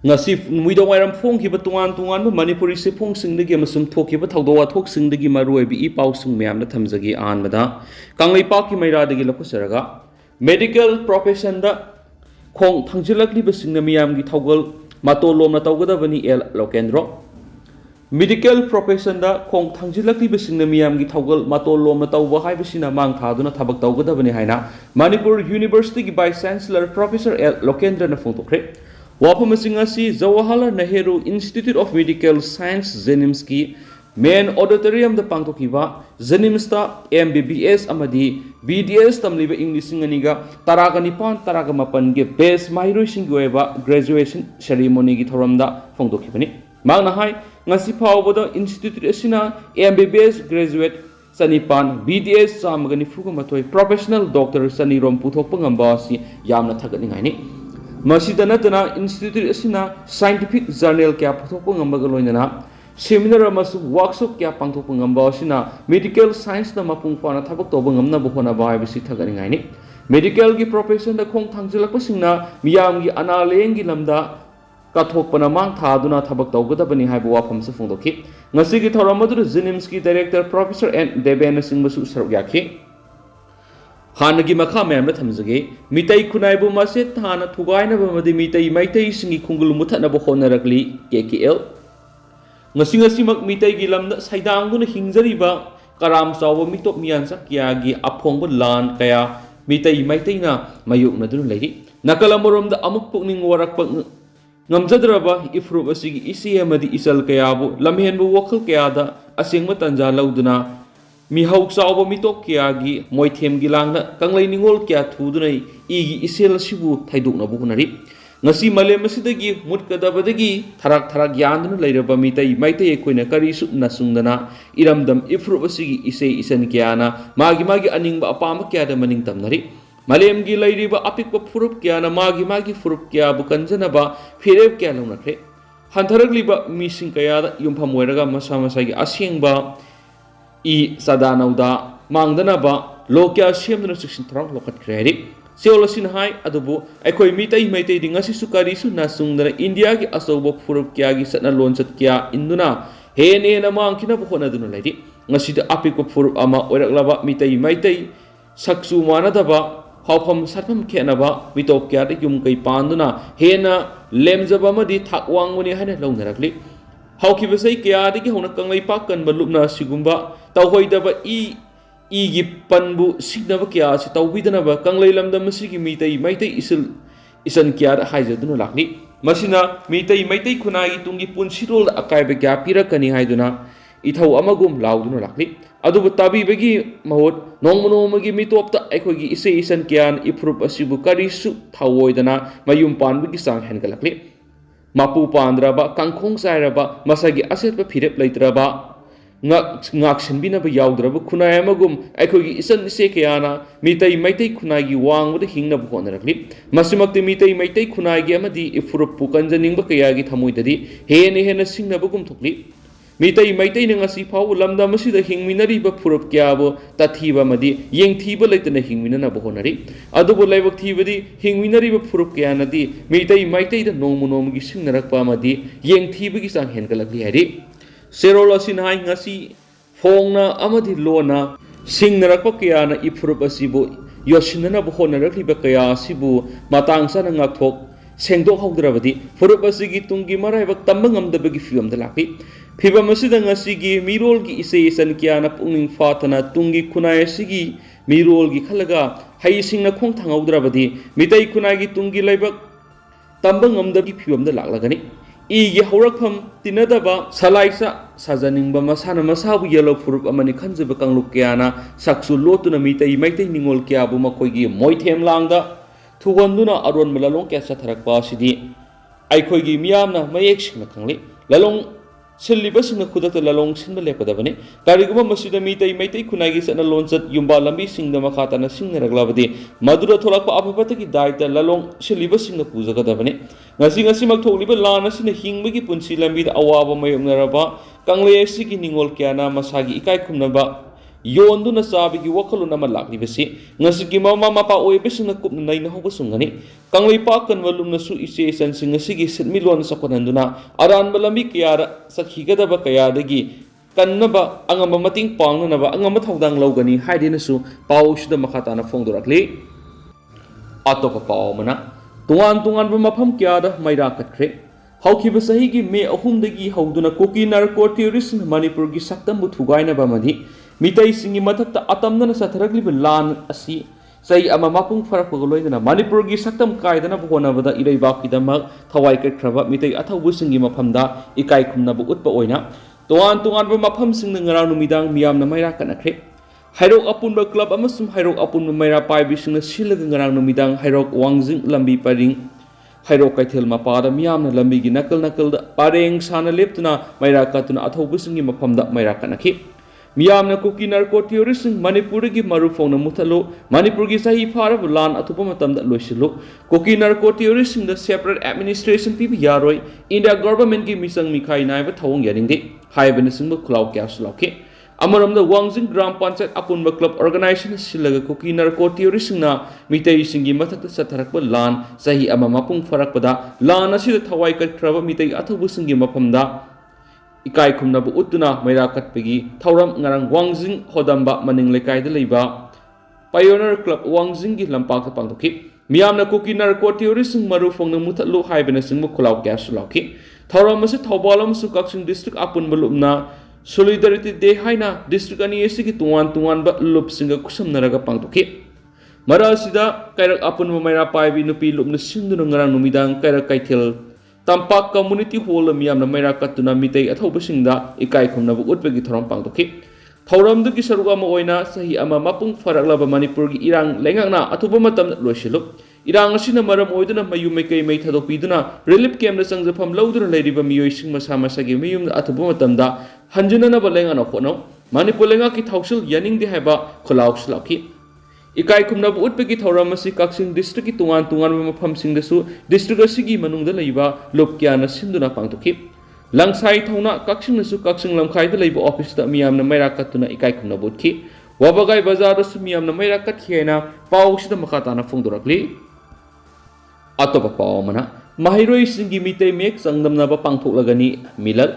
ngasi muidong wairam phongkiba tungan tungan ba manipuri se phongsingdagi amasum thokiba thawdo wathoksingdagi maruibi I pausung myamna thamjagi anbada kanglei paki mairadagi lakusaraga medical profession da khong thangjilakli basingna miyamgi thawgal matolomna tawgadabani el lokendro medical profession da khong thangjilakli basingna miyamgi thawgal matolomna tawba haibasina mang thaduna thabak tawgadabani haina Manipur University gi Vice Chancellor Professor L Lokendra na phongtokre Wapamasingasi Jawaharlal Nehru Institute of Medical Science Jenims ki main auditorium da pangtokiba Jenims ta MBBS amadi BDS tamliba English nganiga taraga nipan taraga mapan ge base mahiroi singgoeba graduation ceremony gi thoramda phongtokibani mangna hai ngasi phawboda institute asina MBBS graduate sanipan BDS samagani fugamatoi professional doctor sanirom puthokpa ngamba si yamna thaganingai ni Masida natana institute asina scientific journal kya puthokpa ngamba galoinana seminar amasu workshop kya pangthokpa ngamba asina medical science na mapung pana thabak toba ngamna bohona bai bisi thagani ngai ni medical gi profession da khong thangjilakpa singna miyam gi analeng gi lamda kathokpana mang thaduna thabak tawgadabani haiba wafam se phongdokhi ngasi gi thoramadu Jenims ki director professor N Deven Singh basu saruk yakhi Hanagi makha member thamjage mitai khunaibu mase thana thugaina bamadi mitai maitai singi khungul muthatna bo honarakli KKL ngasi mak mitai gi lamda saidanguna hingjariba karam sawa mitop miyan sakya gi aphongba lan kaya mitai maitai na mayukna dun leiri nakalamoromda amuk pukning warakpa ngamjadraba ifrup asigi isi amadi isal kaya bu lamhenbu wakhal kaya da asengma tanja lauduna Mihawk sauba mitok kya gi moithem gi langna kanglai ningol kya thudunai igi isel sibu thaidukna buhnari ngasi malem asidagi mutkadabadagi tharak yanduna leiraba mitai maitai koina karisu nasungdana iramdam ifrup asigi isei isan kyana magi aningba apama kya da maning tamnari malem gi leiriba apikpa furup kyana magi furup kya bukanjanaba phireb kya launakre hantharagliba mising kaya da yumpham oiraga masa gi asengba I sadanauda mangdanaba lokya siamdana section throng lokat kredi seolasin hai adubu aikoi mitai maitai dingasi sukari su nasungdana India gi asobo furup kya gi satna lonsat kya induna hene na mangkina bokona duna ledi ngasida apiko furup ama oiraklaba mitai saksu manadaba hawpham sarpham khenaba mitop kya de yum kai panduna hena lemjaba madi thakwangmuni hana launarakli hawkibasai kya de gi hona kanglai pakkan balupna sigumba tawhoidaba gi panbu signaba kya si tawbidanaba kanglai lamdam masigi mitai maitai isan kya da haijaduna lakni masina mitai khunagi tungi punsirol akaiba kya pirakani haiduna ithau amagum lauduna lakni adubu tabibagi mahot nongmagi mitopta aikogi isan kyan ifrup asibu karisu thawoidana mayum panbugi sang hengalakli mapu pandraba kangkhong sairaba masagi asetba phirep leitraba ngaksinbinaba yaudraba khunai amagum aikogi isan ise kayana mitai khunai gi wangwada hingnaba honarakli masimakti mitai khunai gi amadi ifrup pukanjaningba kayagi thamoidadi hena singnabagum thokli mitai na ngasi phau lamda masida hingminariba furup kyabo tathiba madi yengthiba leitana hingminana honari adubo laibak thibadi hingminariba furup kyanadi mitai da nongmu gi singnarakpa madi yengthiba gi sang hengalakli hari Serola sinai ngasi fongna amadi lona singnarakpa kyana ifurup asibu yosinana honarakliba kaya asibu matang sana ngakthok sengdok haudrabadi furup asigi tungi maraibak tambangamdabagi fiamda lakli Phiba masida ngasigi mirol gi isan kyana pungning fatana tungi khunai asigi mirol gi khalaga haisingna khong thangaudrabadi mitai khunai gi tungi laibak tambangamdagi fiamda laklagani igi haurakpham tinadaba salaisa sajaningba masana masabu yellow furup amani khanjaba kangluk kyana saksu lotuna mitai ningol kyabu makoigi moithem langda thuganduna aron malalong kya satharakpa sidi aikoigi miyamna mayek singna khangli lalong Silibasing kudata lalong sinba lepadabani kariguma masida mitai khunagi sana lonsat yumba lambi singda makata na singna raglabadi madura tholakpa apapatagi daita lalong silibasing na pujagadabani ngasi magthokliba lana sina hingbagi punsi lambi da awaba mayomnaraba kanglei sigi ningol kyana masagi ikai khumnaba ꯌꯣꯟꯗꯨꯅ ꯆꯥꯕꯒꯤ ꯋꯥꯈꯜꯂꯣꯟ ꯑꯃ ꯂꯥꯛꯂꯤꯕꯁꯤ ꯉꯁꯤꯒꯤ ꯃꯃꯥ ꯃꯄꯥ ꯑꯣꯏꯕꯁꯤꯡꯅ ꯀꯨꯞꯅ ꯅꯩꯅꯍꯧꯕ ꯆꯨꯝꯒꯅꯤ ꯀꯪꯂꯩꯄꯥꯛ ꯀꯟꯕ ꯂꯨꯞꯅꯁꯨ ꯏꯆꯦ ꯏꯆꯟꯁꯤꯡ ꯑꯁꯤꯒꯤ ꯁꯤꯟꯃꯤꯠꯂꯣꯟ ꯆꯥꯎꯈꯠꯍꯟꯗꯨꯅ ꯑꯔꯥꯟꯕ ꯂꯝꯕꯤ ꯀꯌꯥꯗ ꯆꯠꯈꯤꯒꯗꯕ ꯀꯌꯥꯗꯒꯤ ꯀꯟꯅꯕ ꯑꯉꯝꯕ ꯃꯇꯦꯡ ꯄꯥꯡꯅꯅꯕ ꯑꯉꯝꯕ ꯊꯧꯗꯥꯡ ꯂꯧꯒꯅꯤ ꯍꯥꯏꯗꯨꯅꯁꯨ ꯄꯥꯎ ꯑꯁꯤꯗ ꯃꯈꯥ ꯇꯥꯅ ꯐꯣꯡꯗꯣꯔꯛꯂꯤ ꯑꯇꯣꯞꯄ ꯄꯥꯎ ꯑꯃꯅ ꯇꯣꯉꯥꯟ ꯇꯣꯉꯥꯟꯕ ꯃꯐꯝ ꯀꯌꯥꯗ ꯃꯩꯔꯥ ꯀꯠꯈ꯭ꯔꯦ ꯍꯧꯈꯤꯕ ꯆꯍꯤꯒꯤ ꯃꯦ 3ꯗꯒꯤ ꯍꯧꯗꯨꯅ ꯀꯨꯀꯤ ꯅꯥꯔꯀꯣ ꯇꯦꯔꯣꯔꯤꯁꯠꯅ ꯃꯅꯤꯄꯨꯔꯒꯤ ꯁꯛꯇꯝꯕꯨ ꯊꯨꯒꯥꯏꯅꯕ ꯑꯃꯗꯤ ꯃꯤꯇꯩꯁꯤꯡꯒꯤ ꯃꯊꯛꯇ ꯑꯇꯝꯅꯅ ꯆꯠꯊꯔꯛꯂꯤꯕ ꯂꯥꯟ ꯑꯁꯤ ꯆꯍꯤ ꯑꯃ ꯃꯄꯨꯡ ꯐꯥꯔꯛꯄꯒ ꯂꯣꯏꯅꯅ ꯃꯅꯤꯄꯨꯔꯒꯤ ꯁꯛꯇꯝ ꯀꯥꯏꯗꯅꯕ ꯍꯣꯠꯅꯕꯗ ꯏꯔꯩꯕꯥꯛꯀꯤꯗꯃꯛ ꯊꯋꯥꯏ ꯀꯠꯈ꯭ꯔꯕ ꯃꯤꯇꯩ ꯑꯊꯧꯕꯁꯤꯡꯒꯤ ꯃꯐꯝꯗ ꯏꯀꯥꯏ ꯈꯨꯝꯅꯕ ꯎꯠꯄ ꯑꯣꯏꯅ ꯇꯣꯉꯥꯟ ꯇꯣꯉꯥꯟꯕ ꯃꯐꯝꯁꯤꯡꯗ ꯉꯔꯥꯡ ꯅꯨꯃꯤꯗꯥꯡ ꯃꯤꯌꯥꯝꯅ ꯃꯩꯔꯥ ꯀꯠꯅꯈ꯭ꯔꯦ ꯍꯩꯔꯣꯛ ꯑꯄꯨꯟꯕ ꯀ꯭ꯂꯕ ꯑꯃꯁꯨꯡ ꯍꯩꯔꯣꯛ ꯑꯄꯨꯟꯕ ꯃꯩꯔꯥ ꯄꯥꯏꯕꯤꯁꯤꯡꯅ ꯁꯤꯜꯂꯒ ꯉꯔꯥꯡ ꯅꯨꯃꯤꯗꯥꯡ ꯍꯩꯔꯣꯛ ꯋꯥꯡꯖꯤꯡ ꯂꯝꯕꯤ ꯄꯔꯤꯡ ꯍꯩꯔꯣꯛ ꯀꯩꯊꯦꯜ ꯃꯄꯥꯗ ꯃꯤꯌꯥꯝꯅ ꯂꯝꯕꯤꯒꯤ ꯅꯥꯀꯜ ꯅꯥꯀꯜꯗ ꯄꯔꯦꯡ ꯁꯥꯅ ꯂꯦꯞꯇꯨꯅ ꯃꯩꯔꯥ ꯀꯠꯇꯨꯅ ꯑꯊꯧꯕꯁꯤꯡꯒꯤ ꯃꯐꯝꯗ ꯃꯩꯔꯥ ꯀꯠꯅꯈꯤ ꯃꯤꯌꯥꯝꯅ ꯀꯨꯀꯤ ꯅꯥꯔꯀꯣ ꯇꯦꯔꯣꯔꯤꯁꯠꯁꯤꯡ ꯃꯅꯤꯄꯨꯔꯗꯒꯤ ꯃꯔꯨ ꯐꯥꯎꯅ ꯃꯨꯠꯊꯠꯂꯨ ꯃꯅꯤꯄꯨꯔꯒꯤ ꯆꯍꯤ ꯐꯥꯔꯕ ꯂꯥꯟ ꯑꯊꯨꯕ ꯃꯇꯝꯗ ꯂꯣꯏꯁꯤꯜꯂꯨ ꯀꯨꯀꯤ ꯅꯥꯔꯀꯣ ꯇꯦꯔꯣꯔꯤꯁꯠꯁꯤꯡꯗ ꯁꯦꯄꯔꯦꯠ ꯑꯦꯗꯃꯤꯅꯤꯁꯇ꯭ꯔꯦꯁꯟ ꯄꯤꯕ ꯌꯥꯔꯣꯏ ꯏꯟꯗꯤꯌꯥ ꯒꯚꯔꯟꯃꯦꯟꯠꯀꯤ ꯃꯤꯆꯪ ꯃꯤꯈꯥꯏ ꯅꯥꯏꯕ ꯊꯧꯑꯣꯡ ꯌꯥꯅꯤꯡꯗꯦ ꯍꯥꯏꯕꯅꯆꯤꯡꯕ ꯈꯨꯜꯂꯥꯎ ꯀꯌꯥꯁꯨ ꯂꯥꯎꯈꯤ ꯑꯃꯔꯣꯝꯗ ꯋꯥꯡꯖꯤꯡ ꯒ꯭ꯔꯥꯝ ꯄꯟꯆꯥꯌꯠ ꯑꯄꯨꯟꯕ ꯀ꯭ꯂꯕ ꯑꯣꯔꯒꯅꯥꯏꯖꯦꯁꯟ ꯁꯤꯜꯂꯒ ꯀꯨꯀꯤ ꯅꯥꯔꯀꯣ ꯇꯦꯔꯣꯔꯤꯁꯠꯁꯤꯡꯅ ꯃꯤꯇꯩꯁꯤꯡꯒꯤ ꯃꯊꯛꯇ ꯆꯠꯊꯔꯛꯄ ꯂꯥꯟ ꯆꯍꯤ ꯑꯃ ꯃꯄꯨꯡ ꯐꯥꯔꯛꯄꯗ ꯂꯥꯟ ꯑꯁꯤꯗ ꯊꯋꯥꯏ ꯀꯠꯈ꯭ꯔꯕ ꯃꯤꯇꯩ ꯑꯊꯧꯕꯁꯤꯡꯒꯤ ꯃꯐꯝꯗ ꯏꯀꯥꯏ ꯈꯨꯝꯅꯕ ꯎꯠꯇꯨꯅ ꯃꯩꯔꯥ ꯀꯠꯄꯒꯤ ꯊꯧꯔꯝ ꯉꯔꯥꯡ ꯋꯥꯡꯖꯤꯡ ꯍꯣꯗꯝꯕ ꯃꯅꯤꯡ ꯂꯩꯀꯥꯏꯗ ꯂꯩꯕ ꯄꯥꯏꯑꯣꯅꯤꯌꯔ ꯀ꯭ꯂꯕ ꯋꯥꯡꯖꯤꯡꯒꯤ ꯂꯝꯄꯥꯛꯇ ꯄꯥꯡꯊꯣꯛꯈꯤ ꯃꯤꯌꯥꯝꯅ ꯀꯨꯀꯤ ꯅꯥꯔꯀꯣ ꯇꯦꯔꯣꯔꯤꯁꯠꯁꯤꯡ ꯃꯔꯨ ꯐꯪꯅ ꯃꯨꯠꯊꯠꯂꯨ ꯍꯥꯏꯕꯅꯆꯤꯡꯕ ꯈꯨꯜꯂꯥꯎ ꯀꯌꯥꯁꯨ ꯂꯥꯎꯈꯤ ꯊꯧꯔꯝ ꯑꯁꯤ ꯊꯧꯕꯥꯜ ꯑꯃꯁꯨꯡ ꯀꯛꯆꯤꯡ ꯗꯤꯁꯇ꯭ꯔꯤꯛ ꯑꯄꯨꯟꯕ ꯂꯨꯞꯅ ꯁꯣꯂꯤꯗꯥꯔꯤꯇꯤ ꯗꯦ ꯍꯥꯏꯅ ꯗꯤꯁꯇ꯭ꯔꯤꯛ ꯑꯅꯤ ꯑꯁꯤꯒꯤ ꯇꯣꯉꯥꯟ ꯇꯣꯉꯥꯟꯕ ꯂꯨꯞꯁꯤꯡꯒ ꯈꯨꯠꯁꯝꯅꯔꯒ ꯄꯥꯡꯊꯣꯛꯈꯤ ꯃꯔꯛ ꯑꯁꯤꯗ ꯀꯩꯔꯛ ꯑꯄꯨꯟꯕ ꯃꯩꯔꯥ ꯄꯥꯏꯕꯤ ꯅꯨꯄꯤ ꯂꯨꯞꯅ ꯁꯤꯟꯗꯨꯅ ꯉꯔꯥꯡ ꯅꯨꯃꯤꯗꯥꯡ ꯀꯩꯔꯛ ꯀꯩꯊꯦꯜ ꯇꯝꯄꯥꯛ ꯀꯝꯃꯨꯅꯤꯇꯤ ꯍꯣꯜꯗ ꯃꯤꯌꯥꯝꯅ ꯃꯩꯔꯥ ꯀꯠꯇꯨꯅ ꯃꯤꯇꯩ ꯑꯊꯧꯕꯁꯤꯡꯗ ꯏꯀꯥꯏ ꯈꯨꯝꯅꯕ ꯎꯠꯄꯒꯤ ꯊꯧꯔꯝ ꯄꯥꯡꯊꯣꯛꯈꯤ ꯊꯧꯔꯝꯗꯨꯒꯤ ꯁꯔꯨꯛ ꯑꯃ ꯑꯣꯏꯅ ꯆꯍꯤ ꯑꯃ ꯃꯄꯨꯡ ꯐꯥꯔꯛꯂꯕ ꯃꯅꯤꯄꯨꯔꯒꯤ ꯏꯔꯥꯡ ꯂꯩꯉꯥꯛꯅ ꯑꯊꯨꯕ ꯃꯇꯝꯗ ꯂꯣꯏꯁꯤꯜꯂꯨ ꯏꯔꯥꯡ ꯑꯁꯤꯅ ꯃꯔꯝ ꯑꯣꯏꯗꯨꯅ ꯃꯌꯨꯝ ꯃꯩꯀꯩ ꯃꯩ ꯊꯥꯗꯣꯛꯄꯤꯗꯨꯅ ꯔꯤꯂꯤꯐ ꯀꯦꯝꯞꯗ ꯆꯪꯖꯐꯝ ꯂꯧꯗꯨꯅ ꯂꯩꯔꯤꯕ ꯃꯤꯑꯣꯏꯁꯤꯡ ꯃꯁꯥ ꯃꯁꯥꯒꯤ ꯃꯌꯨꯝꯗ ꯑꯊꯨꯕ ꯃꯇꯝꯗ ꯍꯟꯖꯤꯟꯅꯅꯕ ꯂꯩꯉꯥꯛꯅ ꯍꯣꯠꯅꯧ ꯃꯅꯤꯄꯨꯔ ꯂꯩꯉꯥꯛꯀꯤ ꯊꯧꯁꯤꯜ ꯌꯥꯅꯤꯡꯗꯦ ꯍꯥꯏꯕ ꯈꯨꯜꯂꯥꯎꯁꯨ ꯂꯥꯎꯈꯤ ꯏꯀꯥꯏ ꯈꯨꯝꯅꯕ ꯎꯠꯄꯒꯤ ꯊꯧꯔꯝ ꯑꯁꯤ ꯀꯛꯆꯤꯡ ꯗꯤꯁꯇ꯭ꯔꯤꯛꯀꯤ ꯇꯣꯉꯥꯟ ꯇꯣꯉꯥꯟꯕ ꯃꯐꯝꯁꯤꯡꯗꯁꯨ ꯗꯤꯁꯇ꯭ꯔꯤꯛ ꯑꯁꯤꯒꯤ ꯃꯅꯨꯡꯗ ꯂꯩꯕ ꯂꯨꯞ ꯀꯌꯥꯅ ꯁꯤꯟꯗꯨꯅ ꯄꯥꯡꯊꯣꯛꯈꯤ ꯂꯪꯁꯥꯏ ꯊꯧꯅ ꯀꯛꯆꯤꯡꯅꯁꯨ ꯀꯛꯆꯤꯡ ꯂꯝꯈꯥꯏꯗ ꯂꯩꯕ ꯑꯣꯐꯤꯁꯇ ꯃꯤꯌꯥꯝꯅ ꯃꯩꯔꯥ ꯀꯠꯇꯨꯅ ꯏꯀꯥꯏ ꯈꯨꯝꯅꯕ ꯎꯠꯈꯤ ꯋꯥꯕꯒꯥꯏ ꯕꯖꯥꯔꯗꯁꯨ ꯃꯤꯌꯥꯝꯅ ꯃꯩꯔꯥ ꯀꯠꯈꯤ ꯍꯥꯏꯅ ꯄꯥꯎ ꯑꯁꯤꯗ ꯃꯈꯥ ꯇꯥꯅ ꯐꯣꯡꯗꯣꯔꯛꯂꯤ ꯑꯇꯣꯞꯄ ꯄꯥꯎ ꯑꯃꯅ ꯃꯍꯩꯔꯣꯏꯁꯤꯡꯒꯤ ꯃꯤꯇꯩ ꯃꯌꯦꯛ ꯆꯥꯡꯗꯝꯅꯕ ꯄꯥꯡꯊꯣꯛꯂꯒꯅꯤ ꯃꯤꯂꯜ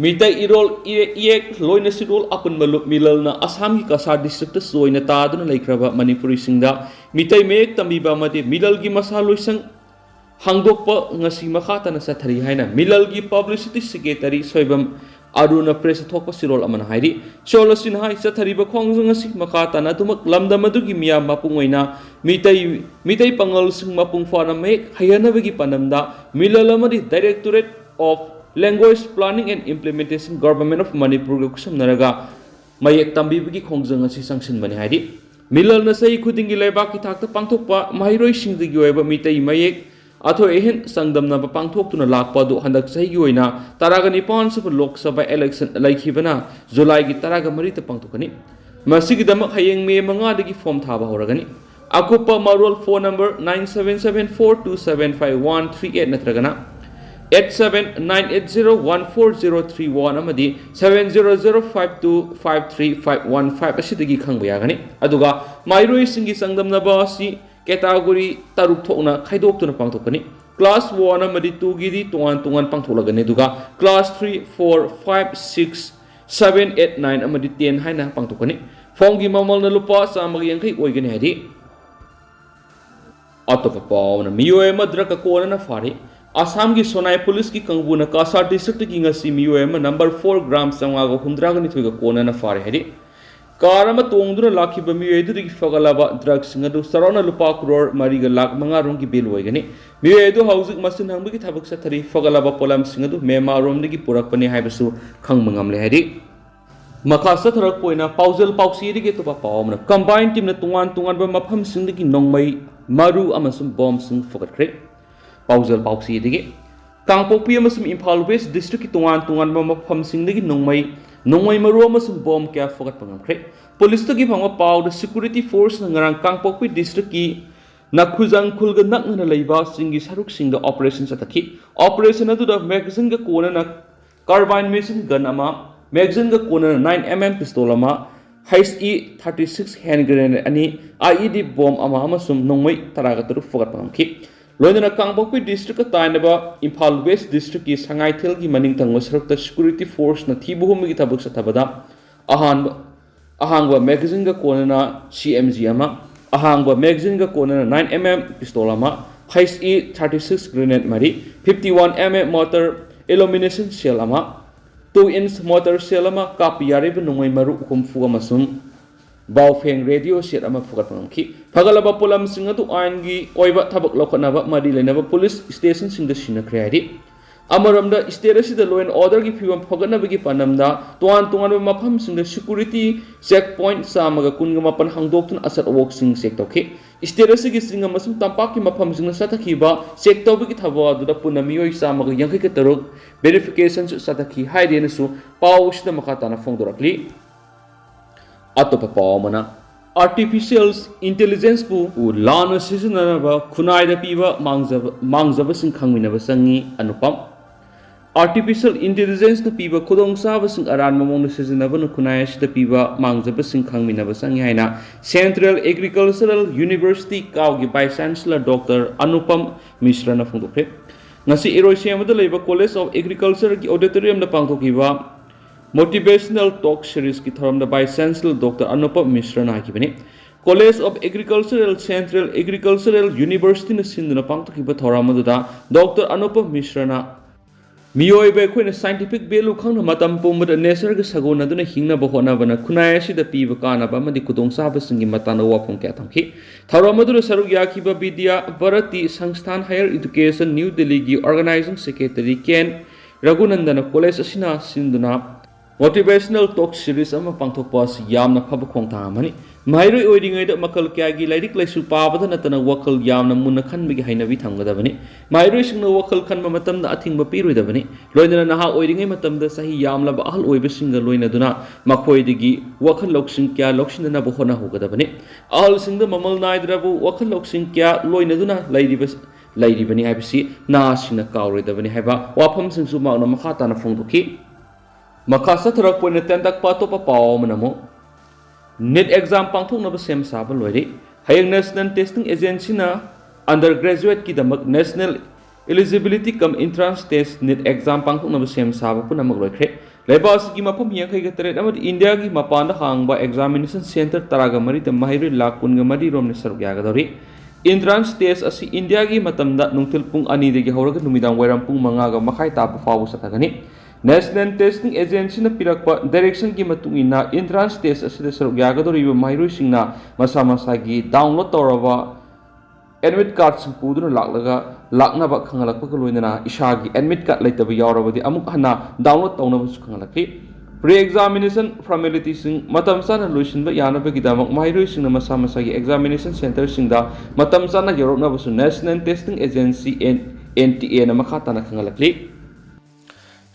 ꯃꯤꯇꯩ ꯏꯔꯣꯜ ꯏꯌꯦꯛ ꯂꯣꯏꯅ ꯁꯤꯔꯣꯜ ꯑꯄꯨꯟꯕ ꯂꯨꯞ ꯃꯤꯂꯜꯅ ꯑꯁꯥꯝꯒꯤ ꯀꯁꯥꯔ ꯗꯤꯁꯇ꯭ꯔꯤꯛꯇ ꯆꯣꯏꯅ ꯇꯥꯗꯨꯅ ꯂꯩꯈ꯭ꯔꯕ ꯃꯅꯤꯄꯨꯔꯤꯁꯤꯡꯗ ꯃꯤꯇꯩ ꯃꯌꯦꯛ ꯇꯝꯕꯤꯕ ꯑꯃꯗꯤ ꯃꯤꯂꯜꯒꯤ ꯃꯁꯥ ꯂꯣꯏꯁꯪ ꯍꯥꯡꯗꯣꯛꯄ ꯉꯁꯤ ꯃꯈꯥ ꯇꯥꯅ ꯆꯠꯊꯔꯤ ꯍꯥꯏꯅ ꯃꯤꯂꯜꯒꯤ ꯄꯕ꯭ꯂꯤꯁꯤꯇꯤ ꯁꯦꯀ꯭ꯔꯦꯇꯔꯤ ꯁꯣꯏꯕꯝ ꯑꯔꯨꯅ ꯄ꯭ꯔꯦꯁꯇ ꯊꯣꯛꯄ ꯁꯤꯔꯣꯜ ꯑꯃꯅ ꯍꯥꯏꯔꯤ ꯁꯤꯔꯣꯜ ꯑꯁꯤꯅ ꯍꯥꯏ ꯆꯠꯊꯔꯤꯕ ꯈꯣꯡꯖꯪ ꯑꯁꯤ ꯃꯈꯥ ꯇꯥꯅ ꯑꯗꯨꯃꯛ ꯂꯝꯗꯝ ꯑꯗꯨꯒꯤ ꯃꯤꯌꯥꯝ ꯃꯄꯨꯡ ꯑꯣꯏꯅ ꯃꯤꯇꯩ ꯄꯥꯉꯜꯁꯤꯡ ꯃꯄꯨꯡ ꯐꯥꯅ ꯃꯌꯦꯛ ꯍꯩꯍꯟꯅꯕꯒꯤ ꯄꯥꯟꯗꯝꯗ ꯃꯤꯂꯜ ꯑꯃꯗꯤ directorate of language planning and implementation government of ꯃꯅꯤꯄꯨꯔꯒ ꯈꯨꯠꯁꯝꯅꯔꯒ ꯃꯌꯦꯛ ꯇꯝꯕꯤꯕꯒꯤ ꯈꯣꯡꯖꯪ ꯑꯁꯤ ꯆꯪꯁꯤꯟꯕꯅꯤ ꯍꯥꯏꯔꯤ ꯃꯤꯂꯜꯅ ꯆꯍꯤ ꯈꯨꯗꯤꯡꯒꯤ ꯂꯩꯕꯥꯛꯀꯤ ꯊꯥꯛꯇ ꯄꯥꯡꯊꯣꯛꯄ ꯃꯍꯩꯔꯣꯏꯁꯤꯡꯗꯒꯤ ꯑꯣꯏꯕ ꯃꯤꯇꯩ ꯃꯌꯦꯛ ꯑꯊꯣꯏ ꯑꯍꯦꯟ ꯆꯥꯡꯗꯝꯅꯕ ꯄꯥꯡꯊꯣꯛꯇꯨꯅ ꯂꯥꯛꯄ ꯑꯗꯨ ꯍꯟꯗꯛ ꯆꯍꯤꯒꯤ ꯑꯣꯏꯅ 19 ꯁꯨꯕ ꯂꯣꯛ ꯁꯚꯥ ꯏꯂꯦꯛꯁꯟ ꯂꯩꯈꯤꯕꯅ ꯖꯨꯂꯥꯏꯒꯤ 13ꯗ ꯄꯥꯡꯊꯣꯛꯀꯅꯤ ꯃꯁꯤꯒꯤꯗꯃꯛ ꯍꯌꯦꯡ ꯃꯦ 5ꯗꯒꯤ ꯐꯣꯔꯝ ꯊꯥꯕ ꯍꯧꯔꯒꯅꯤ ꯑꯀꯨꯞꯄ ꯃꯔꯣꯜ ꯐꯣꯟ ꯅꯝꯕꯔ 9774275138 ꯅꯠꯇ꯭ꯔꯒꯅ 8798014031 ꯑꯃꯗꯤ 7005253515 ꯑꯁꯤꯗꯒꯤ ꯈꯪꯕ ꯌꯥꯒꯅꯤ ꯑꯗꯨꯒ ꯃꯍꯩꯔꯣꯏꯁꯤꯡꯒꯤ ꯆꯥꯡꯗꯝꯅꯕ ꯑꯁꯤ ꯀꯦꯇꯥꯒꯣꯔꯤ 6 ꯊꯣꯛꯅ ꯈꯥꯏꯗꯣꯛꯇꯨꯅ ꯄꯥꯡꯊꯣꯛꯀꯅꯤ ꯀ꯭ꯂꯥꯁ 1 ꯑꯃꯗꯤ 2ꯒꯤꯗꯤ ꯇꯣꯉꯥꯟ ꯇꯣꯉꯥन ꯄꯥꯡꯊꯣꯛꯂꯒꯅꯤ ꯑꯗꯨꯒ ꯀ꯭ꯂꯥꯁ 3 4 5 6 7 8 9 ꯑꯃꯗꯤ 10 ꯍꯥꯏꯅ ꯄꯥꯡꯊꯣꯛꯀꯅꯤ ꯐꯣꯝꯒꯤ ꯃꯃꯜꯅ ꯂꯨꯄꯥ 150 ꯑꯣꯏꯒꯅꯤ ꯍꯥꯏꯗꯤ ꯑꯇꯣꯞꯄ ꯄꯥꯎꯅ ꯃꯤꯑꯣꯏ ꯑꯃ ꯗ꯭ꯔꯒ ꯀꯣꯟꯅꯅ ꯐꯥꯔꯤ ꯑꯁꯥꯝꯒꯤ ꯁꯣꯅꯥꯏ ꯄꯨꯂꯤꯁꯀꯤ ꯀꯥꯡꯕꯨꯅ ꯀꯁꯥꯔ ꯗꯤꯁꯇ꯭ꯔꯤꯛꯇꯒꯤ ꯉꯁꯤ ꯃꯤꯑꯣꯏ ꯑꯃ ꯅꯝꯕꯔ 4 ꯒ꯭ꯔꯥꯝ 562 ꯀꯣꯟꯅꯅ ꯐꯥꯔꯦ ꯍꯥꯏꯗꯤ कार अमा तोंगदुना लाखिबा मियोइदुदगी फगलाबा ड्रग्स अदु सराउना लुपा करोड़ 4.5 रोंगी बिल होइगनी मियोइदु हौजिक मसिन हंबगी थबक सथरी फगलाबा पोलम सिंगदु मेमा रोमदगी पुरकपने हाइबसु खंग मंगमले हाइदि मखा सथरक पोइना पाउजल पाउसीदिगे तुबा पावमना कंबाइन टीम न तुंगान तुंगान मफम सिंगदगी नोंमै मारु अमसुम बॉम्ब सिंग फगटख्रे पाउजल पाउसीदिगे कांगपोपी अमसुम इम्फाल वेस्ट डिस्ट्रिक्ट की तुंगान मफम सिंगदगी नोंमै मारु अमसुम बॉम्ब क्या फगट पंगमख्रे पुलिस तगी फंगवा पाउद सिक्योरिटी फोर्स नंगरांग कांगपोपी डिस्ट्रिक्ट की नखुजंग खुलग नकन लैबा सिंगी सरुक सिंग ऑपरेशन चतखी ऑपरेशन अदुदा मैगजीन कोनना कार्बाइन मेसिन गन अमा मैगजीन कोनना 9mm पिस्तौल अमा HE-36 hand grenade ani IED bomb ama amasum nongmai taraga turuk fogat pangamki loinana Kangpokpi district ka tainaba Imphal West district ki Sangai Thil ki maning tangwa sarukta security force na thibuhum gi tabuk sa tabada ahangwa magazine ga konana CMG ama ahangwa magazine ga konana 9mm pistol ama HE-36 grenade mari 51mm motor illumination shell ama 2-inch motor shell ama kapi yarib nungay maru humfu amasum Baufeng radio set ama fugat pangki pagalaba polam singa tu aingi oiba thabak lokhanaba madi lenaba police station singda sina create amaramda state sida law and order gi phibam phaganaba gi panamda tuan mafam singda security checkpoint samaga kunga mapan hangdoktun asat work sing check tokhi state sigi singa masum tampak ki mafam singna satakhiba check tawbi gi thaba duda punami oi samaga yankai ka taruk verification su satakhi haidena su pawsda makatana phongdorakli Atopa Pawmana Artificial Intelligence pu Lana Sizinaba Kunaida Piva Mangzaba Sing Kangminaba Sangi Anupam Artificial Intelligence the Piva Kudong Savasing Aran Mamon Sizinaba Kunayash the Piva Mangzaba Sing Kangminaba Sangi Haina Central Agricultural University Kaugi by Chancellor Dr. Anupam Mishra na Fundoke Nasi Eroshima the Labor College of Agriculture Auditorium the Pangtokiva Motivational Talk Series ki thoramda by Chancellor Dr. Anupam Mishra na kibani College of Agricultural Central Agricultural University na sinduna pangtokiba thoramada Dr. Anupam Mishra na miyoi be khoina scientific value khangna matam pomba nature ga sagona duna hingna ba hona bana kunai asi da piba kana ba madi kudong saba singi matana wapong kya thamki thoramadu saruk yakiba vidya bharati sansthan higher education New Delhi gi organizing secretary Ken Raghunandana College asina sinduna Motivational Talk Series ama pangthokpa yamna phaba khongtha amani mairoi oidingai da makal kya gi lairik laisu pabada natana wakal yamna munna khanbigi hainabi thamgadabani mairoi singna wakal khanba matamda athingba piroidabani loinana naha oidingai matamda sahi yamla ba ahal oiba singa loina duna makhoidigi wakal loksing kya loksinna ba hona hogadabani ahal singda mamal naidrabu wakal loksing kya loina duna lairibani haibisi na sina kawroidabani haiba wafam singsu mauna makhata na phongdoki Makasa terak poin tentak pato pa pao manamo net exam pangthok na ba sem saba loiri hayang national testing agency na undergraduate ki damak national eligibility cum entrance test net exam pangthok na ba sem saba puna magloikre lebas ki mapam yang kai gatre amad india ki mapanda hangba examination center taraga mari ta mahiri lakun ga mari rom ne saruk ya ga dori entrance test asi india ki matamda nungtil pung ani de gi horaga numidang wairam pung manga ga makhai ta pa fawu satagani National Testing Agency na pirakpa direction ki matungina entrance test asida saruk yagadoriba mairoi singna masa gi download tawraba admit card sing puduna lakna ba khangalakpa ka loinana isagi admit card laitaba yawrabadi amuk hana download tawnaba su khangalakli pre-examination formalities sing matam sana loisinba yanaba gidamak mairoi singna masa gi examination center singda matam sana yorokna basu National Testing Agency NTA na makata na khangalakli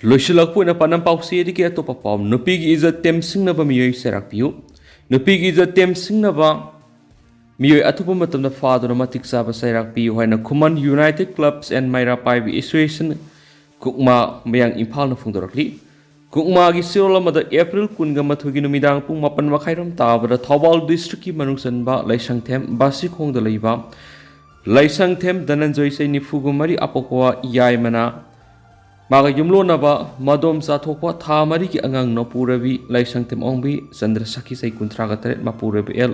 Loisilakpo na panam pausi ki atopa pau nupi gi Ejat temsing na ba miyoi serak piu nupi gi Ejat temsing na ba miyoi atopa matam na fado na matik saba serak piu haina Kuman United Clubs and Maira Paibi Association kukma mayang Imphal na phungdorakli kukma gi sirola mada April kunga mathugi numidang pung mapan makhairam tabada Thobal district ki manungsan ba laisangthem basi khong da leiba laisangthem Dananjoy sai nifugumari apokwa yaimana Maga yumlo naba Madomcha thokpa thamari ki angang Noupuribi laisangthem ongbi Chandra Sakhi sai kuntraga tret Mapuribi el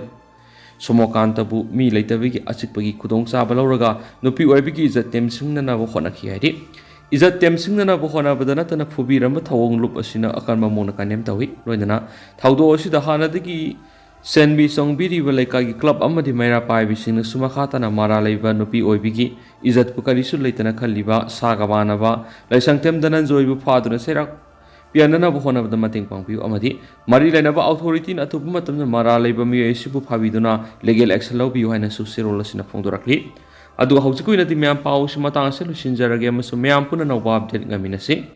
Somokantabu mi laitabi ki achikpagi kudong saba lauraga nupi oibi ki Ejat temsingna na bo khona khi haidi Ejat temsingna na bo khona badana tana phubiramba thawong lup asina akan mamona kanem tawi loinana thawdo asida hanadagi Senbi songbiri balai club amadi maira pai bising sumakata na mara leiba nupi oibigi Ejat pukarisu leitana khaliba sagabana ba laisangthem Dananjoy bu phaduna serak pianana bu hona da mating pangpiu amadi mari lena ba authority na atupu matamna mara leiba mi esibu phabiduna legal action lau biu haina su sirol sina phongdorakli adu hauchikuina ti myam pau simatang se lusinjarage masu myam puna nawab update ngaminasi